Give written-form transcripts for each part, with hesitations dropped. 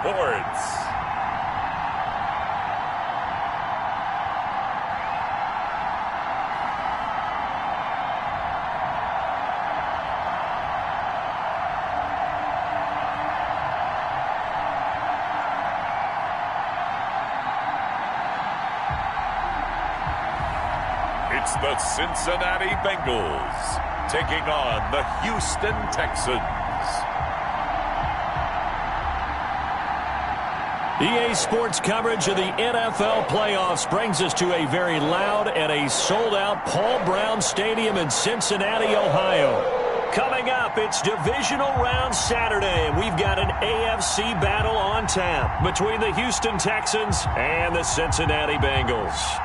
Sports. It's the Cincinnati Bengals taking on the Houston Texans. EA Sports coverage of the NFL playoffs brings us to a very loud and a sold-out Paul Brown Stadium in Cincinnati, Ohio. Coming up, it's Divisional Round Saturday, and we've got an AFC battle on tap between the Houston Texans and the Cincinnati Bengals.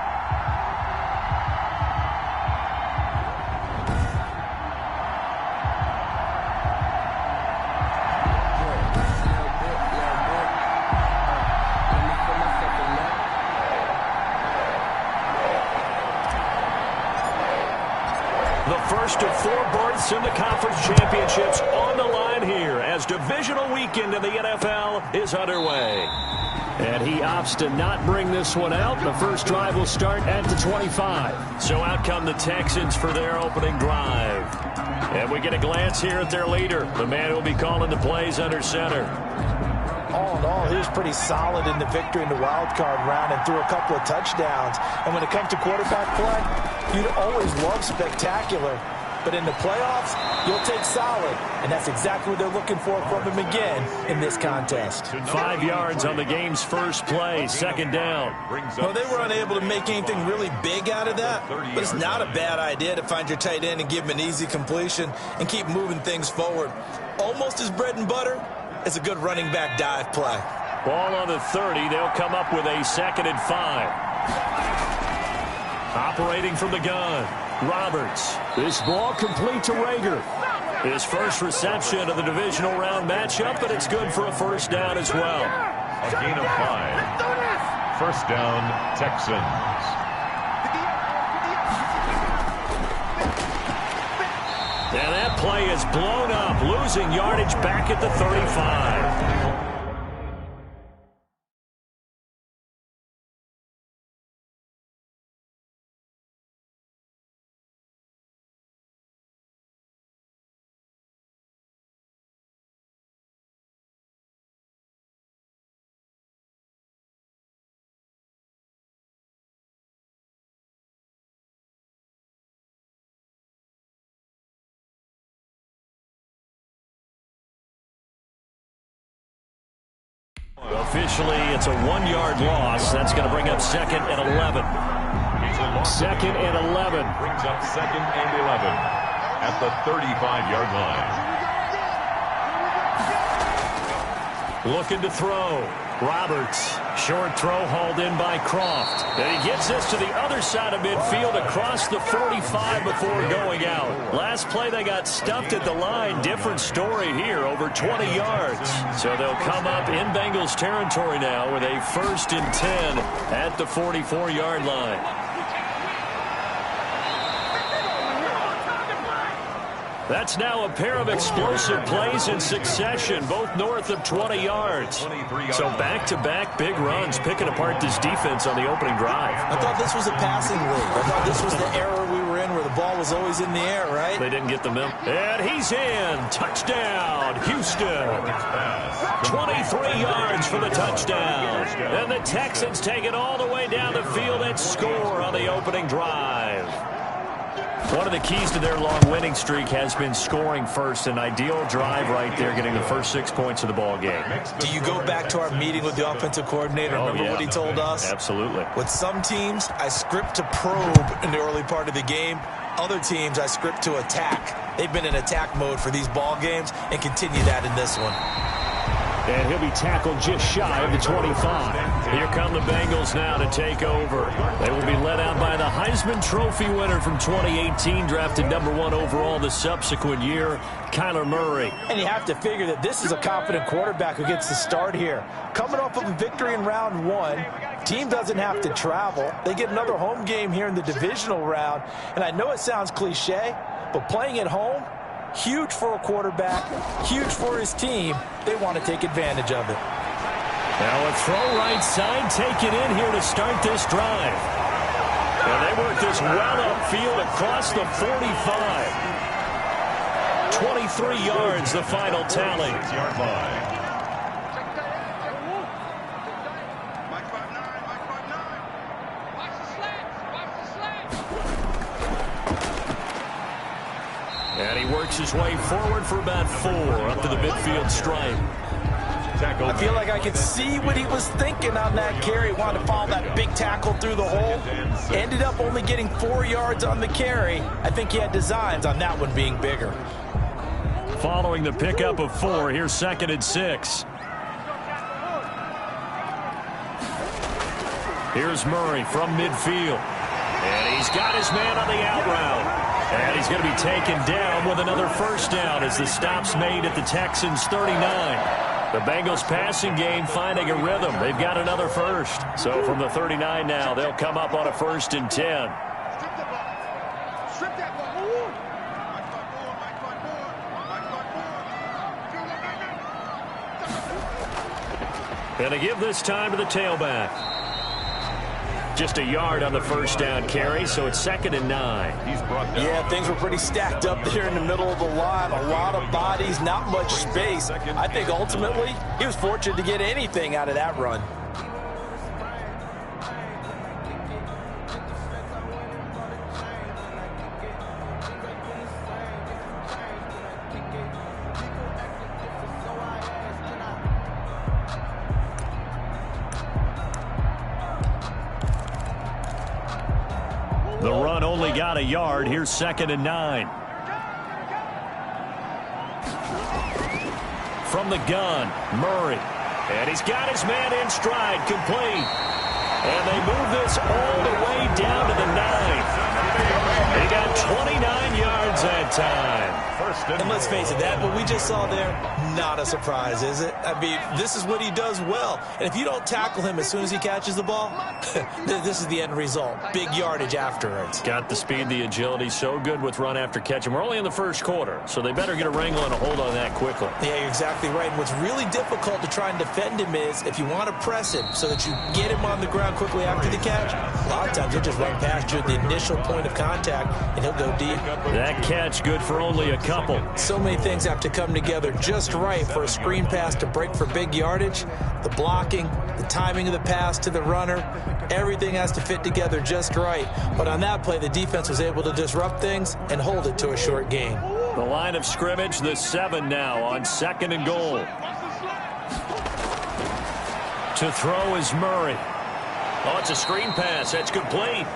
First of 4 berths in the conference championships on the line here as divisional weekend in the NFL is underway. And he opts to not bring this one out. The first drive will start at the 25. So out come the Texans for their opening drive. And we get a glance here at their leader, the man who will be calling the plays under center. All in all, he was pretty solid in the victory in the wild card round and threw a couple of touchdowns. And when it comes to quarterback play, you'd always love spectacular. But in the playoffs, you'll take solid. And that's exactly what they're looking for from him again in this contest. 5 yards on the game's first play, second down. Well, they were unable to make anything really big out of that. But it's not a bad idea to find your tight end and give him an easy completion and keep moving things forward. Almost his bread and butter is a good running back dive play. Ball on the 30. They'll come up with a 2nd and 5. Operating from the gun, Roberts. This ball complete to Rager. His first reception of the divisional round matchup, but it's good for a first down as well. A gain of 5. First down, Texans. And that play is blown up, losing yardage back at the 35. Officially, it's a 1-yard loss. That's going to bring up 2nd and 11. 2nd and 11. Brings up 2nd and 11 at the 35-yard line. Looking to throw. Roberts. Short throw hauled in by Croft. And he gets this to the other side of midfield across the 45 before going out. Last play they got stuffed at the line. Different story here, over 20 yards. So they'll come up in Bengals territory now with a 1st and 10 at the 44-yard line. That's now a pair of explosive plays in succession, both north of 20 yards. So back-to-back big runs, picking apart this defense on the opening drive. I thought this was a passing league. I thought this was the era we were in where the ball was always in the air, right? They didn't get the memo. And he's in. Touchdown, Houston. 23 yards for the touchdown. And the Texans take it all the way down the field and score on the opening drive. One of the keys to their long winning streak has been scoring first. An ideal drive right there, getting the first 6 points of the ball game. Do you go back to our meeting with the offensive coordinator? Remember what he told us? Absolutely. With some teams, I script to probe in the early part of the game. Other teams, I script to attack. They've been in attack mode for these ball games and continue that in this one. And he'll be tackled just shy of the 25. Here come the Bengals now to take over. They will be led out by the Heisman Trophy winner from 2018, drafted #1 overall the subsequent year, Kyler Murray. And you have to figure that this is a confident quarterback who gets the start here. Coming off of a victory in round 1, team doesn't have to travel. They get another home game here in the divisional round. And I know it sounds cliche, but playing at home, huge for a quarterback, huge for his team. They want to take advantage of it. Now a throw right side taken in here to start this drive. And they work this well upfield across the 45. 23 yards, the final tally. 6-yard line. And he works his way forward for about 4 up to the midfield stripe. I feel like I could see what he was thinking on that carry. Wanted to follow that big tackle through the hole. Ended up only getting 4 yards on the carry. I think he had designs on that one being bigger. Following the pickup of 4, here's 2nd and 6. Here's Murray from midfield. And he's got his man on the out route. And he's going to be taken down with another first down as the stop's made at the Texans' 39. The Bengals passing game finding a rhythm. They've got another first. So from the 39 now, they'll come up on a 1st and 10. And they give this time to the tailback. Just a yard on the first down carry, so it's 2nd and 9. Yeah, things were pretty stacked up there in the middle of the line. A lot of bodies, not much space. I think ultimately he was fortunate to get anything out of that run. The run only got a yard. Here's 2nd and 9. From the gun, Murray. And he's got his man in stride, complete. And they move this all the way down to the 9. They got 29 yards that time. And let's face it, that what we just saw there, not a surprise, is it? I mean, this is what he does well. And if you don't tackle him as soon as he catches the ball, this is the end result. Big yardage afterwards. Got the speed, the agility, so good with run after catch. And we're only in the first quarter, so they better get a wrangle and a hold on that quickly. Yeah, you're exactly right. And what's really difficult to try and defend him is if you want to press him so that you get him on the ground quickly after the catch, a lot of times he'll just run past you at the initial point of contact, and he'll go deep. That catch good for only a couple. So many things have to come together just right for a screen pass to break for big yardage. The blocking, the timing of the pass to the runner, everything has to fit together just right. But on that play, the defense was able to disrupt things and hold it to a short gain. The line of scrimmage, the 7 now on 2nd and goal. To throw is Murray. Oh, it's a screen pass. That's complete.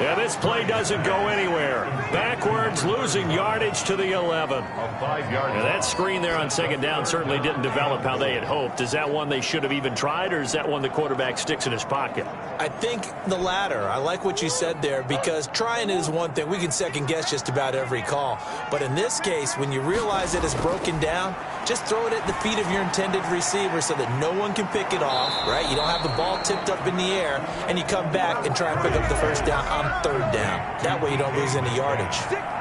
Yeah, this play doesn't go anywhere. Backwards, losing yardage to the 11. Yeah, that screen there on 2nd down certainly didn't develop how they had hoped. Is that one they should have even tried, or is that one the quarterback sticks in his pocket? I think the latter. I like what you said there, because trying is one thing. We can second-guess just about every call. But in this case, when you realize it is broken down, just throw it at the feet of your intended receiver so that no one can pick it off, right? You don't have the ball tipped up in the air, and you come back and try and pick up the first down on 3rd down. That way you don't lose any yardage.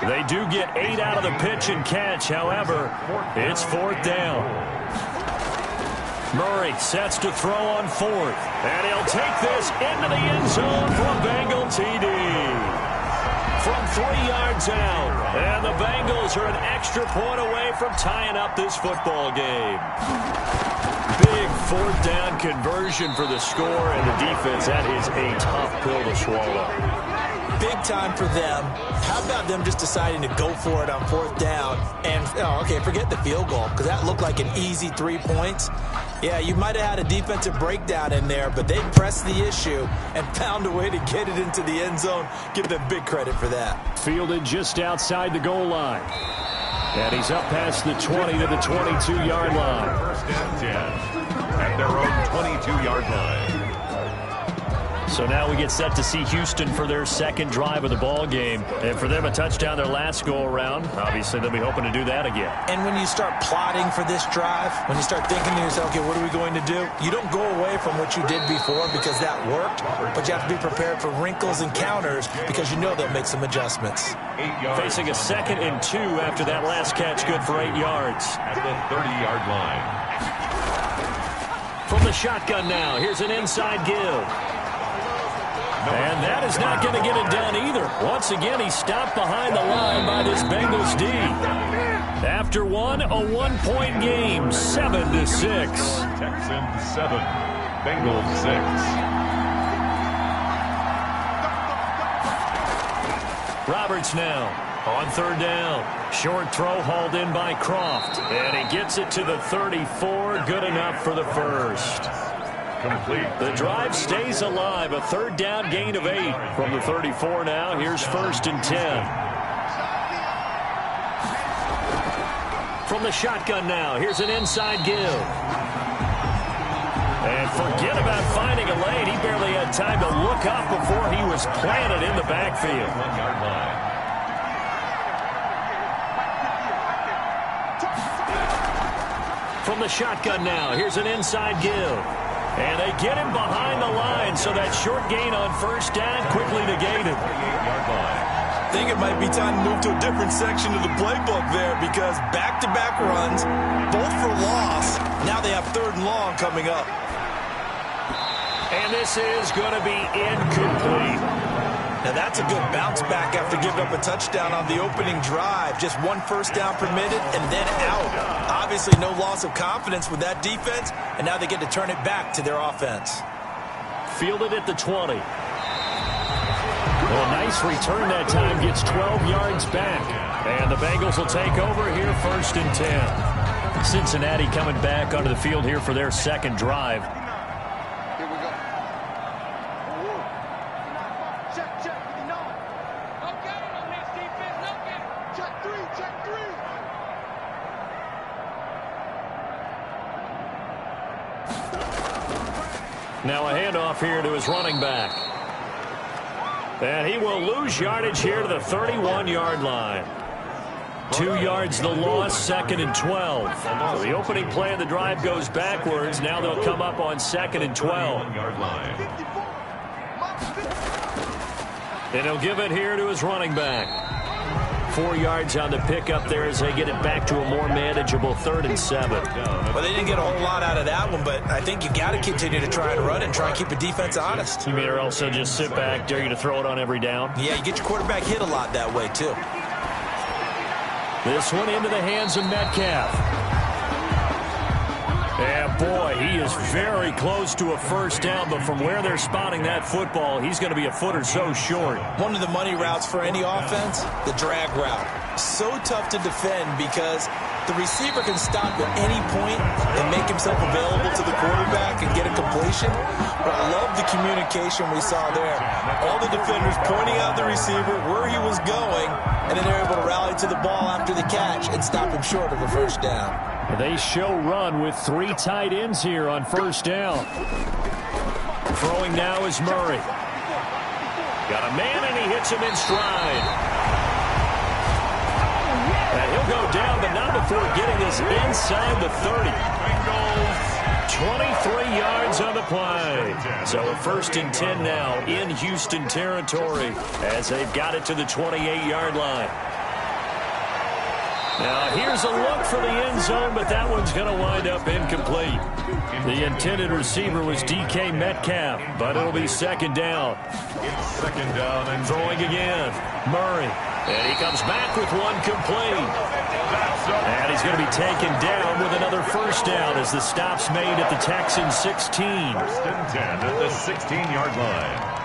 They do get 8 out of the pitch and catch. However, it's 4th down. Murray sets to throw on 4th. And he'll take this into the end zone for a Bengal TD. From 3 yards out. And the Bengals are an extra point away from tying up this football game. Big 4th down conversion for the score, and the defense, that is a tough pill to swallow. Big time for them. How about them just deciding to go for it on 4th down? And, okay, forget the field goal, because that looked like an easy 3 points. Yeah, you might have had a defensive breakdown in there, but they pressed the issue and found a way to get it into the end zone. Give them big credit for that. Fielded just outside the goal line. And he's up past the 20 to the 22-yard line. 1st and 10 at their own 22-yard line. So now we get set to see Houston for their 2nd drive of the ball game. And for them, a touchdown their last go-around. Obviously, they'll be hoping to do that again. And when you start plotting for this drive, when you start thinking to yourself, okay, what are we going to do? You don't go away from what you did before because that worked, but you have to be prepared for wrinkles and counters because you know they'll make some adjustments. Facing a 2nd and 2 after that last catch, good for 8 yards. At the 30-yard line. From shotgun now. Here's an inside give. And that is not going to get it done either. Once again, he stopped behind the line by this Bengals D. After one, a one-point game, 7-6. Texans 7, Bengals 6. Roberts now on third down. Short throw hauled in by Croft. And he gets it to the 34. Good enough for the first. Complete. The drive stays alive. A third down gain of 8 from the 34 now. Here's 1st and 10. From the shotgun now. Here's an inside give. And forget about finding a lane. He barely had time to look up before he was planted in the backfield. 1 yard line. From the shotgun now, here's an inside give. And they get him behind the line, so that short gain on first down quickly negated. 8-yard line. I think it might be time to move to a different section of the playbook there because back-to-back runs, both for loss. Now they have 3rd and long coming up. And this is going to be incomplete. Now that's a good bounce back after giving up a touchdown on the opening drive. Just 1 first down permitted and then out. Obviously no loss of confidence with that defense, and now they get to turn it back to their offense. Fielded at the 20. Well, nice return that time. Gets 12 yards back. And the Bengals will take over here 1st and 10. Cincinnati coming back onto the field here for their second drive. Now a handoff here to his running back. And he will lose yardage here to the 31-yard line. 2 yards the loss, 2nd and 12. So the opening play of the drive goes backwards. Now they'll come up on 2nd and 12. 1 yard line. And he'll give it here to his running back. 4 yards on the pickup there as they get it back to a more manageable 3rd and 7. Well, they didn't get a whole lot out of that one, but I think you got to continue to try and run it and try and keep the defense honest. You mean or else they'll just sit back, dare you to throw it on every down? Yeah, you get your quarterback hit a lot that way, too. This one into the hands of Metcalf. Yeah, boy, he is very close to a first down, but from where they're spotting that football, he's going to be a foot or so short. One of the money routes for any offense, the drag route. So tough to defend because the receiver can stop at any point and make himself available to the quarterback and get a completion. But I love the communication we saw there. All the defenders pointing out the receiver where he was going, and then they're able to rally to the ball after the catch and stop him short of a first down. They show run with 3 tight ends here on first down. Throwing now is Murray. Got a man, and he hits him in stride. And he'll go down, but not before getting this inside the 30. 23 yards on the play. So a 1st and 10 now in Houston territory as they've got it to the 28-yard line. Now here's a look for the end zone, but that one's going to wind up incomplete. The intended receiver was DK Metcalf, but it'll be 2nd down. 2nd down and throwing again. Murray. And he comes back with one complete. And he's going to be taken down with another first down as the stop's made at the Texans 16. 1st and 10 at the 16-yard line.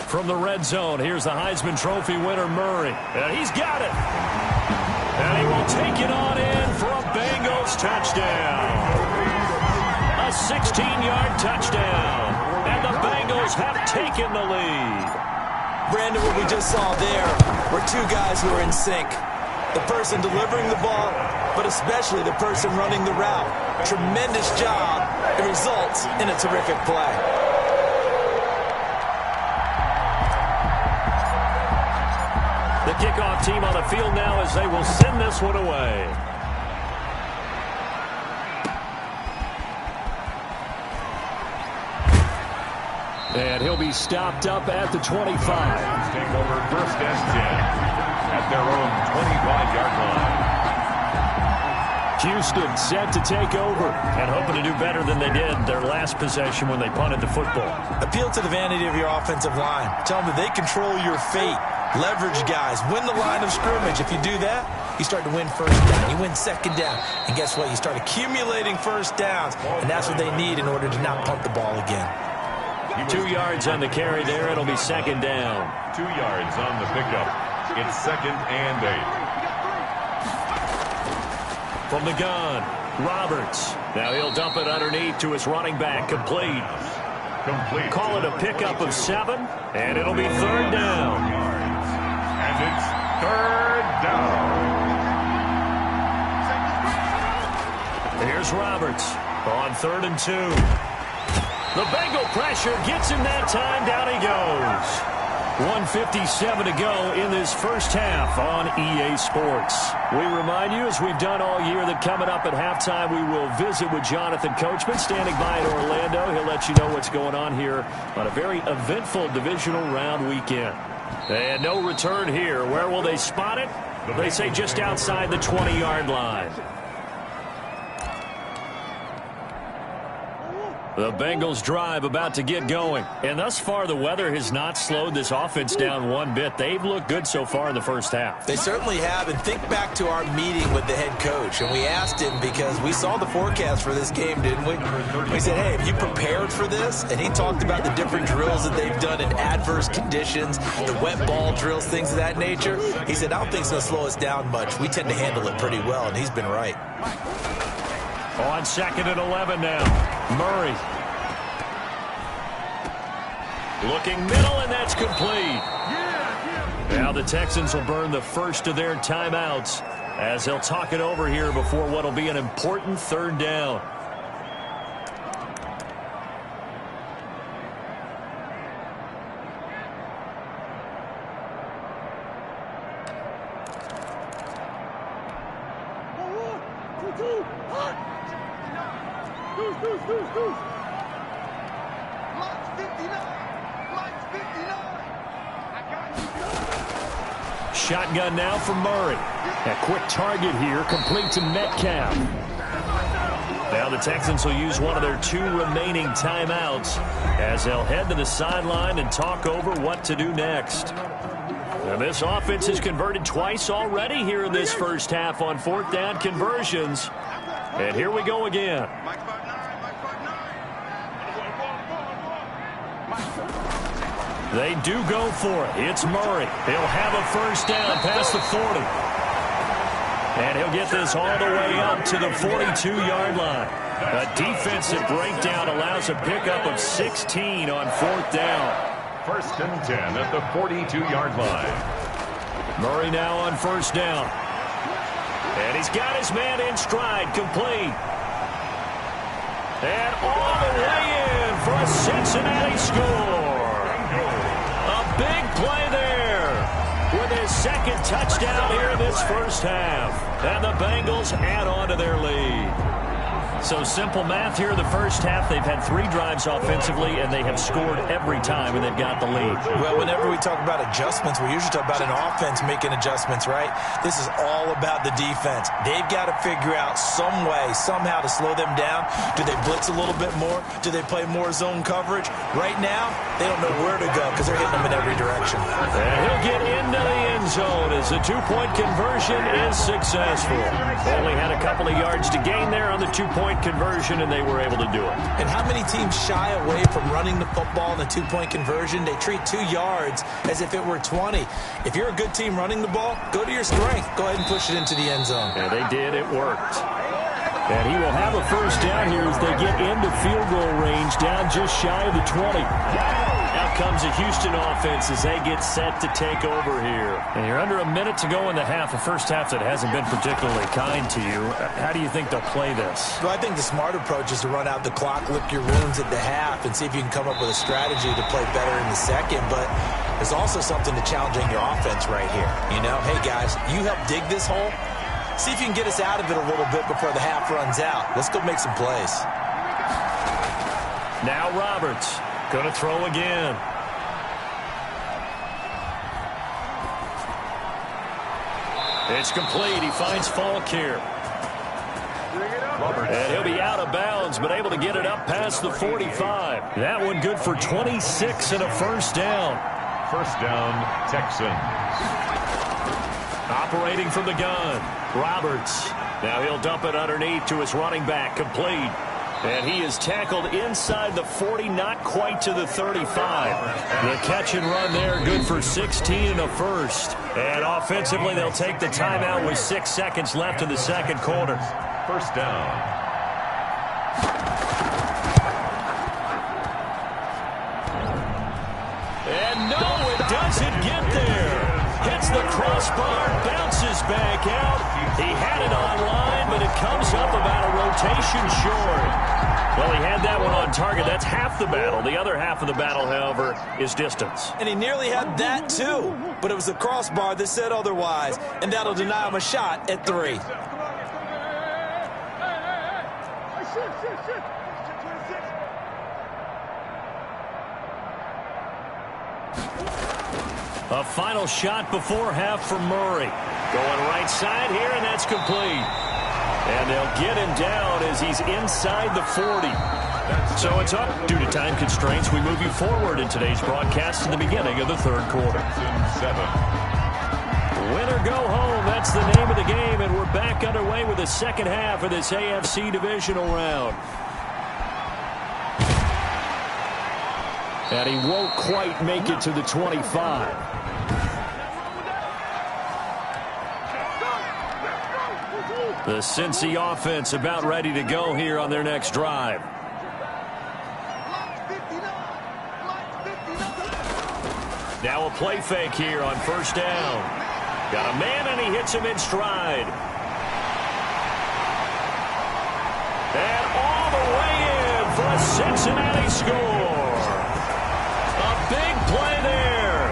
From the red zone, here's the Heisman Trophy winner, Murray. And he's got it. And he will take it on in for a Bengals touchdown. A 16-yard touchdown. And the Bengals have taken the lead. Brandon, what we just saw there were 2 guys who are in sync. The person delivering the ball, but especially the person running the route. Tremendous job. It results in a terrific play. The kickoff team on the field now as they will send this one away. And he'll be stopped up at the 25. Take over first and 10 at their own 25-yard line. Houston set to take over and hoping to do better than they did their last possession when they punted the football. Appeal to the vanity of your offensive line. Tell them that they control your fate. Leverage guys. Win the line of scrimmage. If you do that, you start to win first down. You win second down. And guess what? You start accumulating first downs. And that's what they need in order to not punt the ball again. 2 yards on the carry there. It'll be second down. 2 yards on the pickup. It's second and 8. From the gun, Roberts. Now he'll dump it underneath to his running back. Complete. Call it a pickup of 7, and it'll be third down. And it's third down. Here's Roberts on 3rd and 2. The Bengal pressure gets him that time. Down he goes. 1:57 to go in this first half on EA Sports. We remind you, as we've done all year, that coming up at halftime, we will visit with Jonathan Coachman, standing by in Orlando. He'll let you know what's going on here on a very eventful divisional round weekend. And no return here. Where will they spot it? They say just outside the 20-yard line. The Bengals drive about to get going. And thus far, the weather has not slowed this offense down one bit. They've looked good so far in the first half. They certainly have. And think back to our meeting with the head coach. And we asked him, because we saw the forecast for this game, didn't we? We said, hey, have you prepared for this? And he talked about the different drills that they've done in adverse conditions, the wet ball drills, things of that nature. He said, I don't think it's going to slow us down much. We tend to handle it pretty well, and he's been right. On 2nd and 11 now. Murray. Looking middle, and that's complete. Now the Texans will burn the first of their timeouts as they'll talk it over here before what will be an important third down. Shotgun now for Murray. A quick target here, complete to Metcalf. Now the Texans will use one of their 2 remaining timeouts as they'll head to the sideline and talk over what to do next. And this offense has converted twice already here in this first half on 4th down conversions. And here we go again. They do go for it. It's Murray. He'll have a first down past the 40. And he'll get this all the way up to the 42-yard line. A defensive breakdown allows a pickup of 16 on 4th down. 1st and 10 at the 42-yard line. Murray now on 1st down. And he's got his man in stride, complete. And all the way in for a Cincinnati score. A big play there with his 2nd touchdown here in this first half. And the Bengals add on to their lead. So simple math here in the first half. They've had 3 drives offensively, and they have scored every time, and they've got the lead. Well, whenever we talk about adjustments, we usually talk about an offense making adjustments, right? This is all about the defense. They've got to figure out some way, somehow to slow them down. Do they blitz a little bit more? Do they play more zone coverage? Right now, they don't know where to go because they're hitting them in every direction. And he'll get into the end zone as the 2-point conversion is successful. Only had a couple of yards to gain there on the 2-point conversion, and they were able to do it. And how many teams shy away from running the football in the 2-point conversion? They treat 2 yards as if it were 20. If you're a good team running the ball, go to your strength. Go ahead and push it into the end zone. Yeah, they did. It worked. And he will have a first down here as they get into field goal range, down just shy of the 20. Out comes the Houston offense as they get set to take over here. And you're under a minute to go in the half, a first half that hasn't been particularly kind to you. How do you think they'll play this? Well, I think the smart approach is to run out the clock, lick your wounds at the half, and see if you can come up with a strategy to play better in the second. But there's also something to challenging your offense right here. You know, hey, guys, you help dig this hole. See if you can get us out of it a little bit before the half runs out. Let's go make some plays. Now Roberts Going to throw again. It's complete. He finds Falk here. And he'll be out of bounds, but able to get it up past the 45. That one good for 26 and a first down. First down, Texans. Operating from the gun, Roberts. Now he'll dump it underneath to his running back, complete. And he is tackled inside the 40, not quite to the 35. The catch and run there, good for 16 and a first. And offensively, they'll take the timeout with 6 seconds left in the second quarter. First down. And no, it doesn't get there. Hits the crossbar, bounces back out. He had it online, but it comes up about a rotation short. Well, he had that one on target. That's half the battle. The other half of the battle, however, is distance. And he nearly had that, too. But it was the crossbar that said otherwise, and that'll deny him a shot at 3. A final shot before half from Murray. Going right side here, and that's complete. And they'll get him down as he's inside the 40. So it's up. Due to time constraints, we move you forward in today's broadcast to the beginning of the third quarter. Win or go home, that's the name of the game, and we're back underway with the second half of this AFC divisional round. And he won't quite make it to the 25. The Cincy offense about ready to go here on their next drive. Now a play fake here on first down. Got a man, and he hits him in stride. And all the way in for a Cincinnati score. A big play there.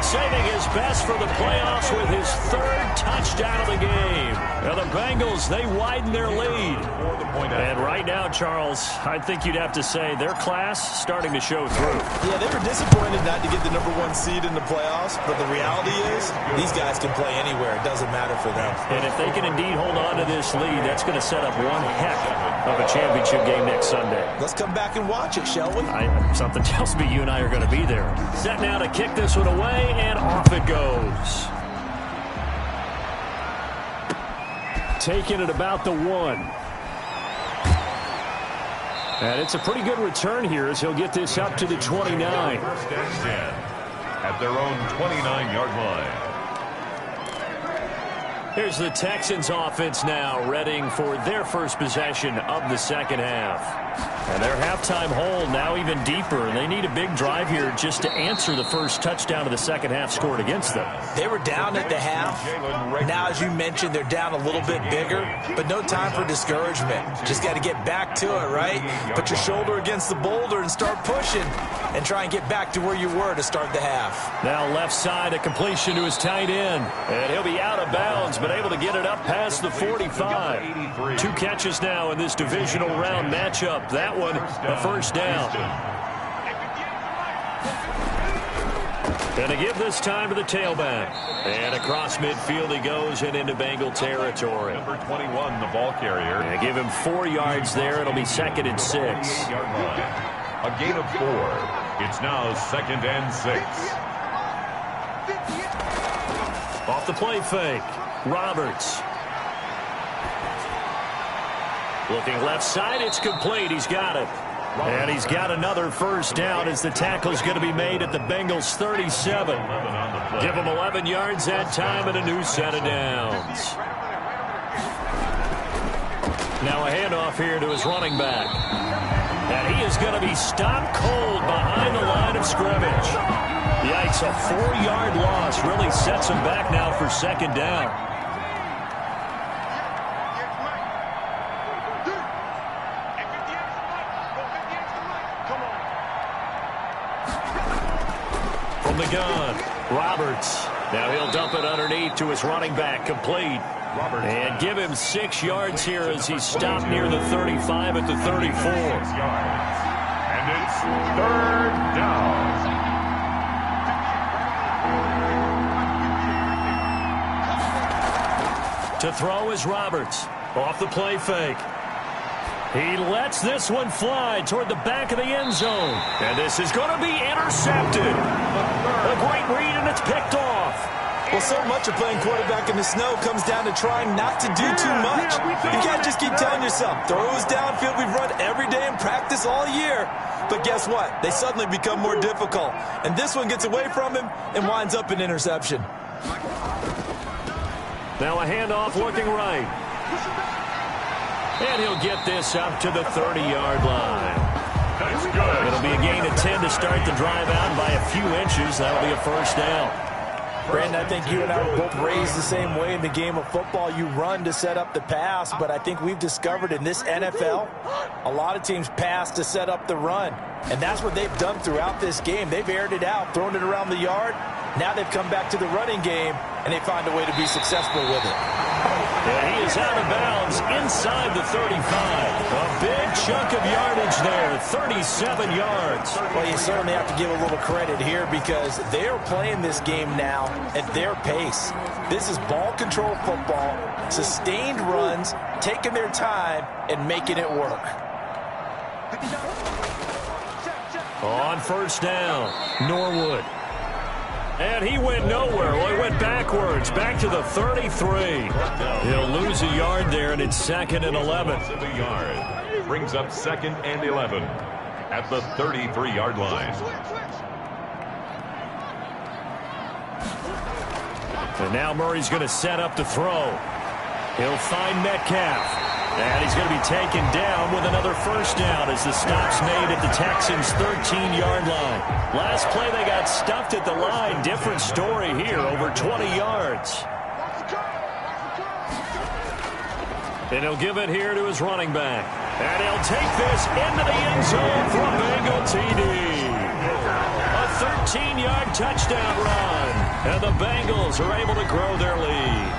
Saving his best for the playoffs with his third touchdown of the game. Now the Bengals, they widen their lead. And right now, Charles, I think you'd have to say their class starting to show through. Yeah, they were disappointed not to get the #1 seed in the playoffs, but the reality is these guys can play anywhere. It doesn't matter for them. And if they can indeed hold on to this lead, that's going to set up one heck of a championship game next Sunday. Let's come back and watch it, shall we? Something tells me you and I are going to be there. Set now to kick this one away, and off it goes. Taking it about the 1. And it's a pretty good return here as he'll get this up to the 29. First and 10 at their own 29-yard line. Here's the Texans offense now, readying for their first possession of the second half. And their halftime hold now even deeper, and they need a big drive here just to answer the first touchdown of the second half scored against them. They were down at the half. Now, as you mentioned, they're down a little bit bigger, but no time for discouragement. Just got to get back to it, right? Put your shoulder against the boulder and start pushing and try and get back to where you were to start the half. Now left side, a completion to his tight end. And he'll be out of bounds, but able to get it up past the 45. 2 catches now in this divisional round matchup. That one, a first down. And to give this time to the tailback. And across midfield he goes and into Bengal territory. Number 21, the ball carrier. And give him 4 yards there. It'll be 2nd and 6. A gain of 4. It's now 2nd and 6. Off the play fake. Roberts. Looking left side, it's complete. He's got it. And he's got another first down as the tackle's going to be made at the Bengals 37. Give him 11 yards that time and a new set of downs. Now a handoff here to his running back. And he is going to be stopped cold behind the line of scrimmage. Yikes, a 4-yard loss really sets him back now for second down. From the gun, Roberts. Now he'll dump it underneath to his running back, complete. And give him 6 yards here as he's stopped near the 35 at the 34. And it's 3rd To throw is Roberts. Off the play fake. He lets this one fly toward the back of the end zone. And this is going to be intercepted. A great read, and it's picked off. Well, so much of playing quarterback in the snow comes down to trying not to do too much. You can't just keep telling yourself, throws downfield we've run every day in practice all year. But guess what? They suddenly become more difficult. And this one gets away from him and winds up an interception. Now a handoff looking right. And he'll get this up to the 30-yard line. That's good. It'll be a gain of 10 to start the drive out by a few inches. That'll be a first down. Brandon, I think you and I were both raised the same way in the game of football. You run to set up the pass, but I think we've discovered in this NFL, a lot of teams pass to set up the run. And that's what they've done throughout this game. They've aired it out, thrown it around the yard. Now they've come back to the running game, and they find a way to be successful with it. And he is out of bounds inside the 35. A big chunk of yardage there, 37 yards. Well, you certainly have to give a little credit here because they're playing this game now at their pace. This is ball control football, sustained runs, taking their time, and making it work. On first down, Norwood. And he went nowhere. Well, he went backwards, back to the 33. He'll lose a yard there, and it's 2nd and 11. Yard. Brings up 2nd and 11 at the 33-yard line. And now Murray's going to set up to throw. He'll find Metcalf. And he's going to be taken down with another first down as the stop's made at the Texans' 13-yard line. Last play, they got stuffed at the line. Different story here, over 20 yards. And he'll give it here to his running back. And he'll take this into the end zone for a Bengal TD. A 13-yard touchdown run. And the Bengals are able to grow their lead.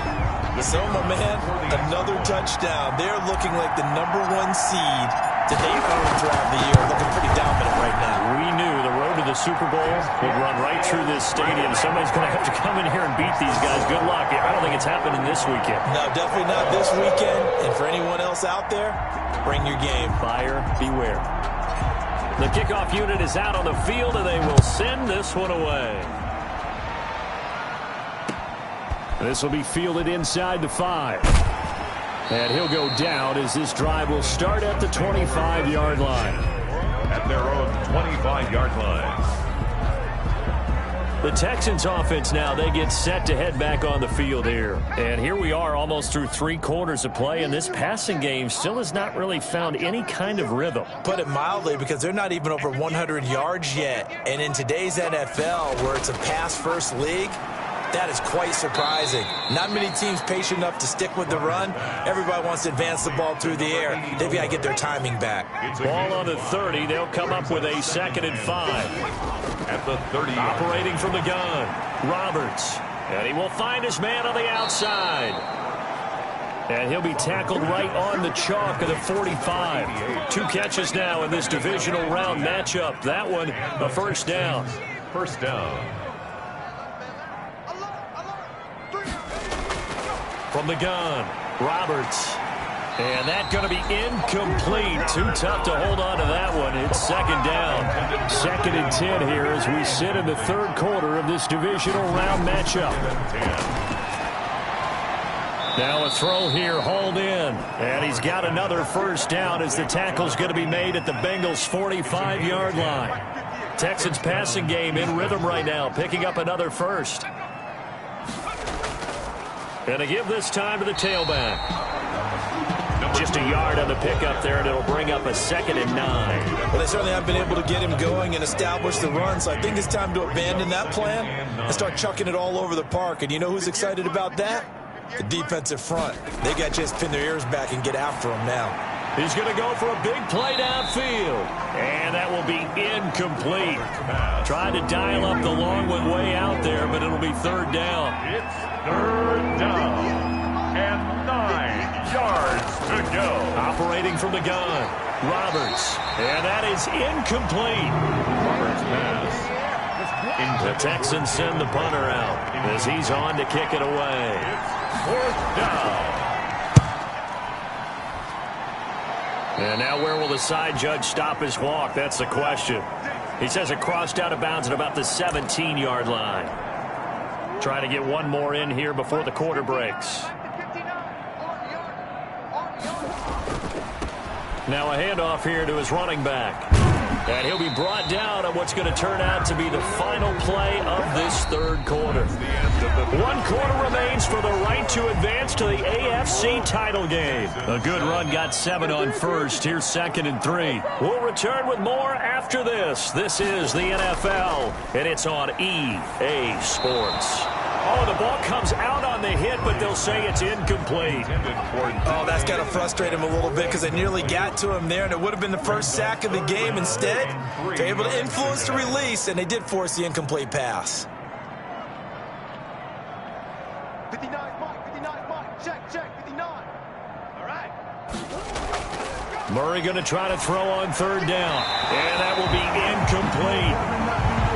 So, my man, another touchdown. They're looking like the #1 seed that they earned throughout the year. Looking pretty dominant right now. We knew the road to the Super Bowl would run right through this stadium. Somebody's going to have to come in here and beat these guys. Good luck. I don't think it's happening this weekend. No, definitely not this weekend. And for anyone else out there, bring your game. Buyer beware. The kickoff unit is out on the field, and they will send this one away. This will be fielded inside the 5. And he'll go down as this drive will start at the 25-yard line. At their own 25-yard line. The Texans offense now, they get set to head back on the field here. And here we are almost through 3 quarters of play, and this passing game still has not really found any kind of rhythm. Put it mildly, because they're not even over 100 yards yet. And in today's NFL, where it's a pass-first league, that is quite surprising. Not many teams patient enough to stick with the run. Everybody wants to advance the ball through the air. They've got to get their timing back. Ball on the 30. They'll come up with a 2nd and 5. At the 30. Operating from the gun, Roberts. And he will find his man on the outside. And he'll be tackled right on the chalk of the 45. 2 catches now in this divisional round matchup. That one, a first down. First down. From the gun, Roberts. And that's going to be incomplete. Too tough to hold on to that one. It's 2nd down. 2nd and 10 here as we sit in the 3rd quarter of this divisional round matchup. Now a throw here hauled in. And he's got another first down as the tackle's going to be made at the Bengals' 45-yard line. Texans passing game in rhythm right now, picking up another first. And to give this time to the tailback. Just a yard on the pickup there, and it'll bring up a 2nd and 9. Well, they certainly have been able to get him going and establish the run, so I think it's time to abandon that plan and start chucking it all over the park. And you know who's excited about that? The defensive front. They got to just pin their ears back and get after him now. He's going to go for a big play downfield. And that will be incomplete. Tried to dial up the long one way out there, but it'll be 3rd down. It's 3rd down. And 9 yards to go. Operating from the gun, Roberts. And that is incomplete. Roberts pass. The Texans send the punter out as he's on to kick it away. 4th down. And now where will the side judge stop his walk? That's the question. He says it crossed out of bounds at about the 17-yard line. Trying to get one more in here before the quarter breaks. Now a handoff here to his running back. And he'll be brought down on what's going to turn out to be the final play of this third quarter. 1 quarter remains for the right to advance to the AFC title game. A good run got 7 on first. Here's 2nd and 3. We'll return with more after this. This is the NFL, and it's on EA Sports. Oh, the ball comes out on the hit, but they'll say it's incomplete. Oh, that's got to frustrate him a little bit because they nearly got to him there, and it would have been the first sack of the game. Instead, they're able to influence the release, and they did force the incomplete pass. 59, Mike, check, 59. All right. Murray going to try to throw on 3rd down, and that will be incomplete.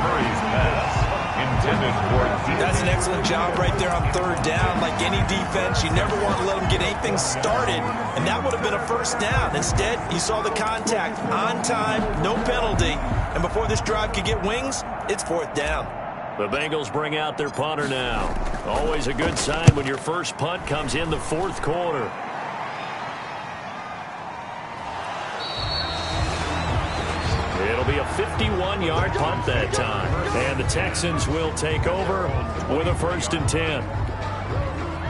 Murray's pass intended for defense. That's an excellent job right there on 3rd down. Like any defense, you never want to let them get anything started, and that would have been a 1st down. Instead, you saw the contact on time, no penalty, and before this drive could get wings, it's 4th down. The Bengals bring out their punter now. Always a good sign when your first punt comes in the 4th quarter. It'll be a 51-yard punt that time. And the Texans will take over with a 1st and 10.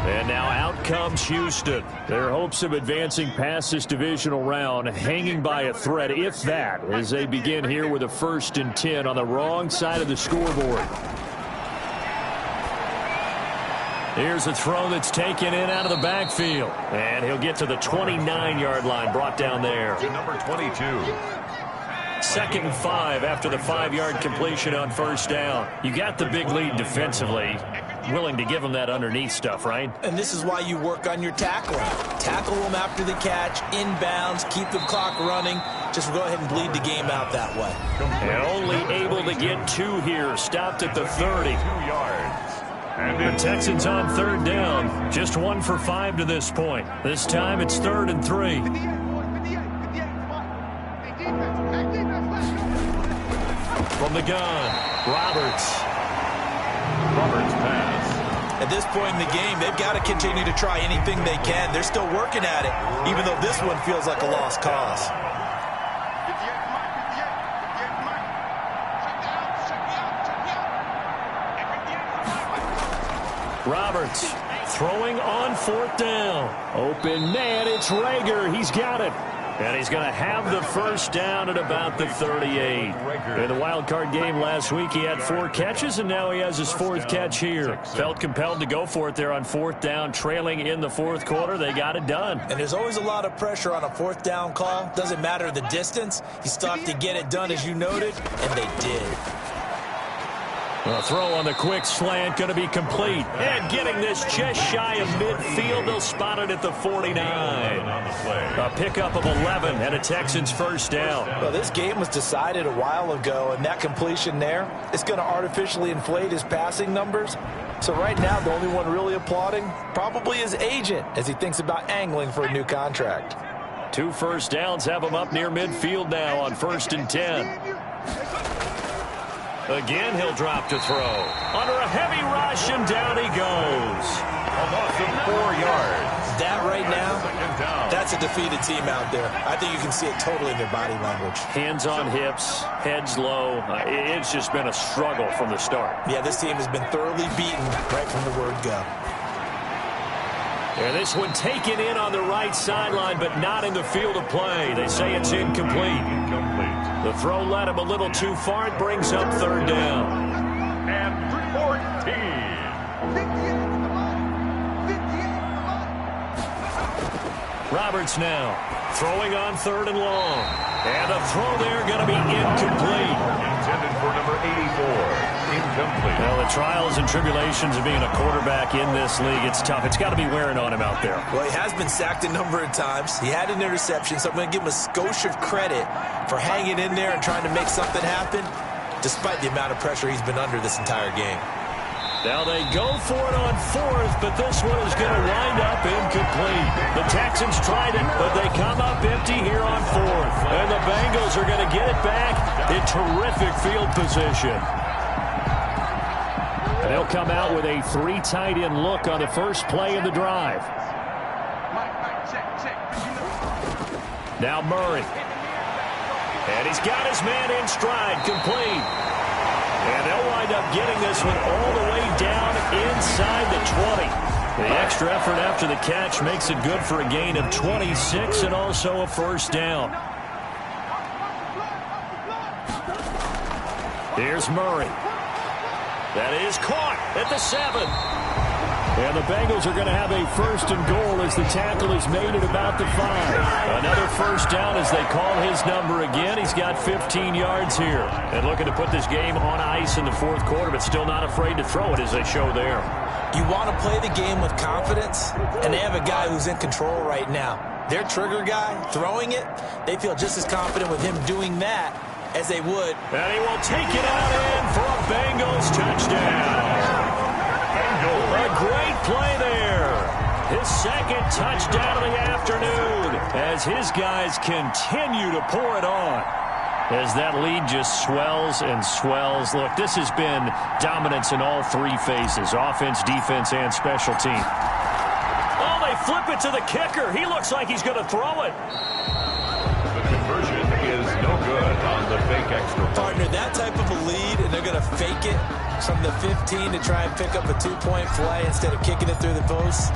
And now out comes Houston. Their hopes of advancing past this divisional round hanging by a thread, if that, as they begin here with a 1st and 10 on the wrong side of the scoreboard. Here's a throw that's taken in out of the backfield. And he'll get to the 29-yard line, brought down there. Number 22. 2nd and 5 after the 5-yard completion on 1st down. You got the big lead defensively. Willing to give them that underneath stuff, right? And this is why you work on your tackling. Tackle them after the catch, inbounds, keep the clock running. Just go ahead and bleed the game out that way. And only able to get 2 here. Stopped at the 30. 2 yards. And The Texans on 3rd down. Just 1 for 5 to this point. This time it's 3rd and 3. From the gun, Roberts pass. At this point in the game, they've got to continue to try anything they can. They're still working at it, even though this one feels like a lost cause. Roberts throwing on 4th down. Open man, it's Rager. He's got it. And he's going to have the 1st down at about the 38. In the wild card game last week, he had 4 catches, and now he has his 4th catch here. Felt compelled to go for it there on 4th down, trailing in the 4th quarter. They got it done. And there's always a lot of pressure on a 4th down call. Doesn't matter the distance. You still have to get it done, as you noted, and they did. A throw on the quick slant going to be complete. And getting this just shy of midfield. They'll spot it at the 49. A pickup of 11 and a Texans 1st down. Well, this game was decided a while ago, and that completion there is going to artificially inflate his passing numbers. So right now, the only one really applauding probably his agent as he thinks about angling for a new contract. 2 1st downs have him up near midfield now on 1st and 10. Again, he'll drop to throw. Under a heavy rush, and down he goes. A loss of 4 yards. That right now, that's a defeated team out there. I think you can see it totally in their body language. Hands on hips, heads low. It's just been a struggle from the start. Yeah, this team has been thoroughly beaten right from the word go. And this one taken in on the right sideline, but not in the field of play. They say it's incomplete. The throw led him a little too far. It brings up 3rd down. And 14. Roberts now throwing on 3rd and long. And a throw there going to be incomplete. Intended for number 84. Incomplete. Well, the trials and tribulations of being a quarterback in this league, it's tough. It's got to be wearing on him out there. Well, he has been sacked a number of times. He had an interception, so I'm going to give him a skosh of credit for hanging in there and trying to make something happen, despite the amount of pressure he's been under this entire game. Now they go for it on fourth, but this one is going to wind up incomplete. The Texans tried it, but they come up empty here on fourth. And the Bengals are going to get it back in terrific field position. And they'll come out with a 3 tight end look on the first play of the drive. Now Murray. And he's got his man in stride, complete. And they'll wind up getting this one all the way down inside the 20. The extra effort after the catch makes it good for a gain of 26 and also a first down. Here's Murray. That is caught at the 7. And the Bengals are going to have a first and goal as the tackle is made at about the 5. Another first down as they call his number again. He's got 15 yards here. And looking to put this game on ice in the fourth quarter, but still not afraid to throw it as they show there. You want to play the game with confidence, and they have a guy who's in control right now. Their trigger guy, throwing it, they feel just as confident with him doing that as they would. And he will take it out in for a Bengals touchdown. A great play there. His second touchdown of the afternoon as his guys continue to pour it on. As that lead just swells and swells. Look, this has been dominance in all 3 phases, offense, defense, and special team. Oh, they flip it to the kicker. He looks like he's going to throw it. The conversion is no good on the fake extra point. Partner, that type of a lead, and they're going to fake it from the 15 to try and pick up a 2-point play instead of kicking it through the post.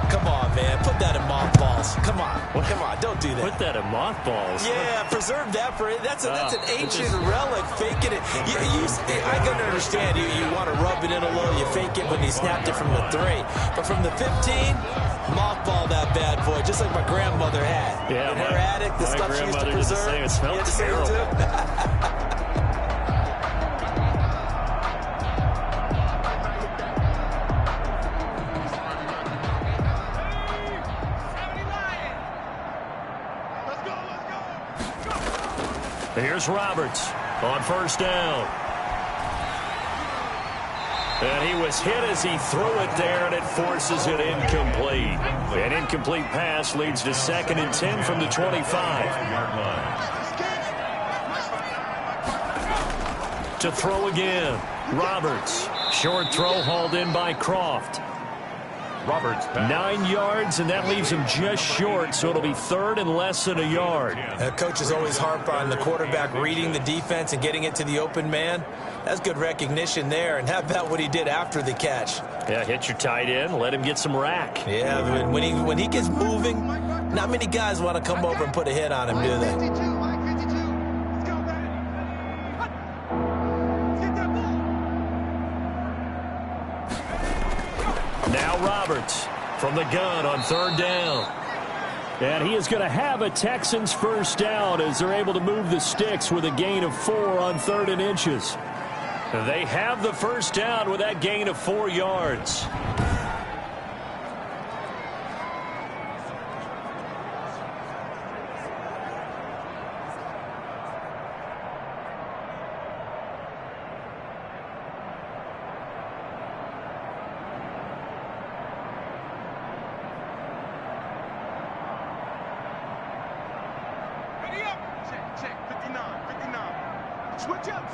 Come on, man. Put that in mothballs. Come on. Come on. Don't do that. Put that in mothballs. Yeah, preserve that for it. That's an ancient relic. Faking it. I can understand. You want to rub it in a little. You fake it when you snapped it from the 3. But from the 15, mothball that bad boy, just like my grandmother had. Yeah, in her attic, the stuff she used to preserve. It smelled terrible. Here's Roberts on first down. And he was hit as he threw it there, and it forces it incomplete. An incomplete pass leads to 2nd and 10 from the 25. To throw again, Roberts. Short throw hauled in by Croft. Roberts 9 yards, and that leaves him just short, so it'll be 3rd and less than a yard. Coaches always harp on the quarterback reading the defense and getting it to the open man. That's good recognition there. And how about what he did after the catch? Yeah, hit your tight end, let him get some rack. Yeah, but when he gets moving, not many guys want to come over and put a hit on him, do they? Now Roberts from the gun on 3rd down. And he is going to have a Texans first down as they're able to move the sticks with a gain of 4 on 3rd and inches. They have the first down with that gain of 4 yards.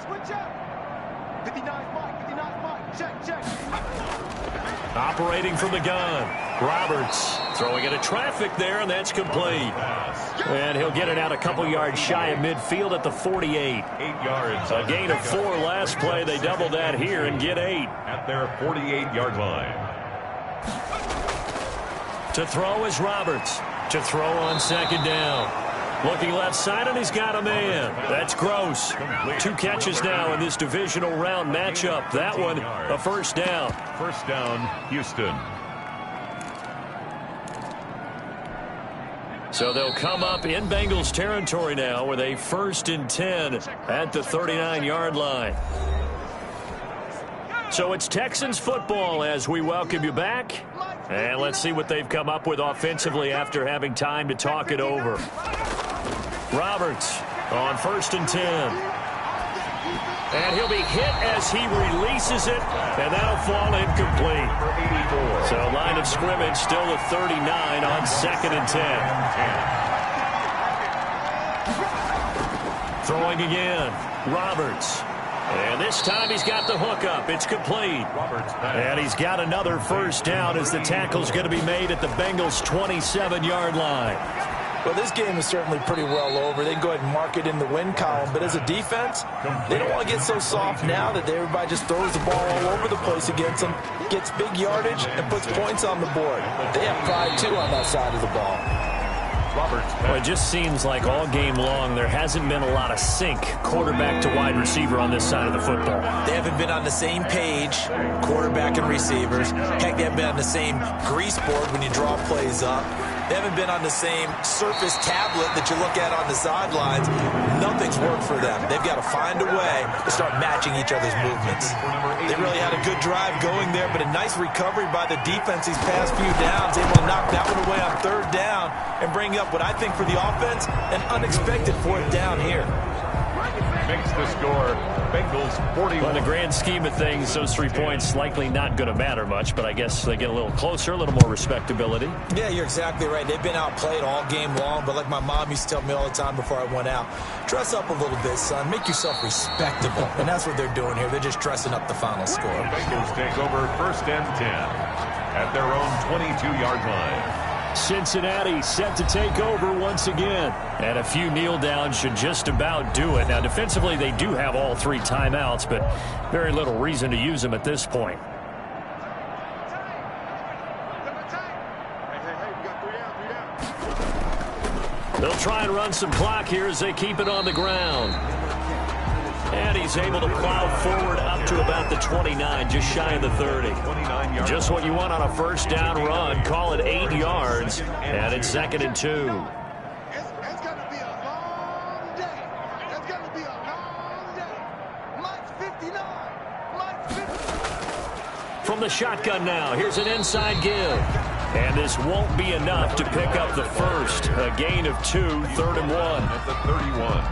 Switch up. 59's Mike, check. Operating from the gun, Roberts throwing into traffic there, and that's complete. And he'll get it out a couple yards shy of midfield at the 48. 8 yards. A gain of 4 last play. They double that here and get 8. At their 48-yard line. To throw is Roberts. To throw on 2nd down. Looking left side, and he's got a man. That's Gross. 2 catches now in this divisional round matchup. That one, a first down. First down, Houston. So they'll come up in Bengals territory now with a 1st and 10 at the 39-yard line. So it's Texans football as we welcome you back. And let's see what they've come up with offensively after having time to talk it over. Roberts on 1st and 10. And he'll be hit as he releases it, and that'll fall incomplete. So line of scrimmage still at 39 on 2nd and 10. Throwing again, Roberts. And this time he's got the hook up. It's complete. And he's got another first down as the tackle's going to be made at the Bengals' 27-yard line. Well, this game is certainly pretty well over. They can go ahead and mark it in the win column. But as a defense, they don't want to get so soft now that everybody just throws the ball all over the place against them, gets big yardage, and puts points on the board. They have pride, too, on that side of the ball. Well, it just seems like all game long there hasn't been a lot of sync quarterback to wide receiver on this side of the football. They haven't been on the same page, quarterback and receivers. Heck, they haven't been on the same grease board when you draw plays up. They haven't been on the same surface tablet that you look at on the sidelines. Nothing's worked for them. They've got to find a way to start matching each other's movements. They really had a good drive going there, but a nice recovery by the defense these past few downs, able to knock that one away on 3rd down and bring up what I think for the offense, an unexpected 4th down here. Makes the score Bengals 41. Well, in the grand scheme of things, those 3 points likely not going to matter much, but I guess they get a little closer, a little more respectability. Yeah, you're exactly right. They've been outplayed all game long, but like my mom used to tell me all the time before I went out, dress up a little bit, son. Make yourself respectable. And that's what they're doing here. They're just dressing up the final score. Bengals take over 1st and 10 at their own 22-yard line. Cincinnati set to take over once again. And a few kneel downs should just about do it. Now, defensively, they do have all 3 timeouts, but very little reason to use them at this point. They'll try and run some clock here as they keep it on the ground. And he's able to plow forward up to about the 29, just shy of the 30. Just what you want on a 1st down run. Call it 8 yards, and it's 2nd and 2. It's going to be a long day. It's going to be a long day. Mike's 59. Mike's 59. From the shotgun now, here's an inside give. And this won't be enough to pick up the first. A gain of 2, 3rd and 1. At the 31.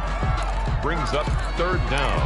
Brings up 3rd down.